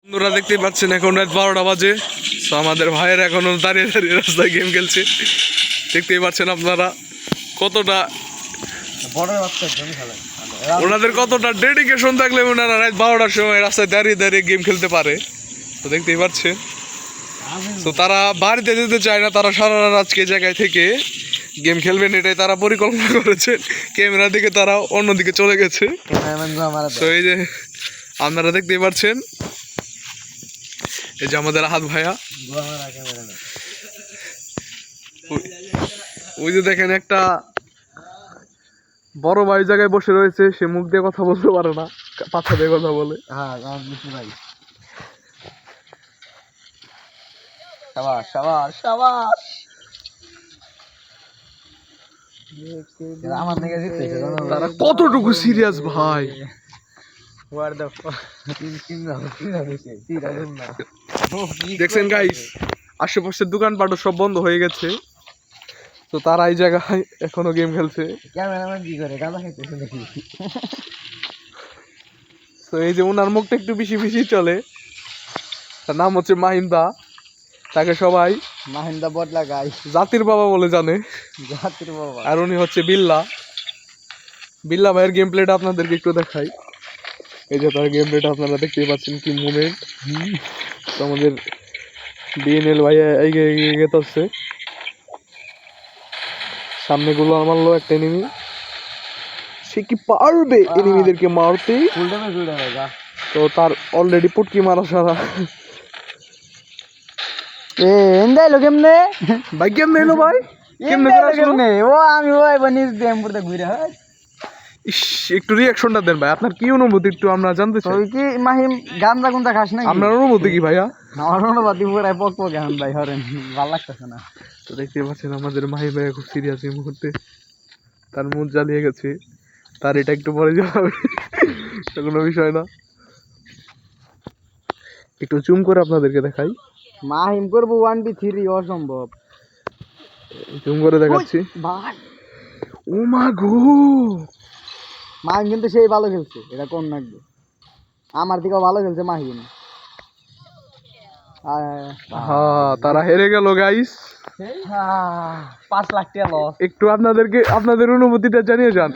বন্ধুরা দেখতেই পাচ্ছেন এখন রাত 12টা বাজে। তো আমাদের ভাইয়ের এখনো দাঁড়িয়ে দাঁড়িয়ে রাস্তায় গেম খেলছে। দেখতেই পাচ্ছেন আপনারা কতটা ওনাদের কতটা ডেডিকেশন থাকলে ওনারা রাত 12টার সময় রাস্তায় দাঁড়িয়ে দাঁড়িয়ে গেম খেলতে পারে। তো দেখতেই পাচ্ছেন, তো তারা বাড়িতে যেতে চায় না, তারা সারা রাত আজকে জায়গায় থেকে গেম খেলবেন এটাই তারা পরিকল্পনা করেছেন। ক্যামেরা দিকে তারা অন্যদিকে চলে গেছে। তো এই যে আপনারা দেখতেই পাচ্ছেন, এই যে আমাদের হাত ভাইয়া, ওই যে দেখেন একটা বড় ভাই জায়গায় বসে রয়েছে, সে মুখ দিয়ে কথা বলতে পারে না, পাছা দিয়ে কথা বলে। তারা কতটুকু সিরিয়াস ভাই, দেখছেন গাইস, আশেপাশের দোকানপাটও সব বন্ধ হয়ে গেছে। তো তারা এই জায়গায় এখনো গেম খেলছে। তো এই যে ওনার মুখটা একটু বেশি বেশি চলে, তার নাম হচ্ছে মাহিন্দা। তাকে সবাই মাহিন্দা বদলা গাই জাতির বাবা বলে জানে। জাতির বাবা। আর উনি হচ্ছে বিল্লা। বিল্লা ভাইয়ের গেম প্লেটা আপনাদেরকে একটু দেখাই। এই যে তার গেম প্লেটা আপনারা দেখতেই পাচ্ছেন, কি মুভমেন্ট। তো আমাদের ডিএনএল ভাই এগিয়ে গেছে, সামনে গুলো মারলো একটা এনিমি। সে কি পারবে এনিমিদেরকে মারতে? তো তার অলরেডি পুটকি মারা সারা। এন্দাইলো কেমনে ভাই কেমনে এলো ভাই? কেমনে ও আমি ওই বনিস দেম পুরো ঘুরে হয়। ইস, একটু রিঅ্যাকশনটা দেন ভাই, আপনার কি অনুভূতি একটু আমরা জানতে চাই। তুই কি মাহিম গান্দা গুন্দা খাস না? আপনার অনুভূতি কি ভাইয়া? আমার অনুভূতি পুরো পক পক এখন ভাই হরেন ভালো লাগতেছে না। তো দেখতে পাচ্ছেন আমাদের মাহি ভাই খুব সিরিয়াস এই মুহূর্তে, তার মুখ জ্বালিয়ে গেছে। তার এটা একটু পরে জ্বালাবে, কোনো বিষয় না। একটু জুম করে আপনাদেরকে দেখাই। মাহিম করবো 1v3 অসম্ভব। জুম করে দেখাচ্ছি ভাই। ও মা গো, মাহিম কিন্তু সেই ভালো খেলছে, এটা কোন লাগবে। আমার দিকেও ভালো খেলছে মাহিম। হ্যাঁ, তারা হেরে গেল গাইস। 5 লাখ টাকা লস। একটু আপনাদের অনুভূতিটা জানিয়ে যান।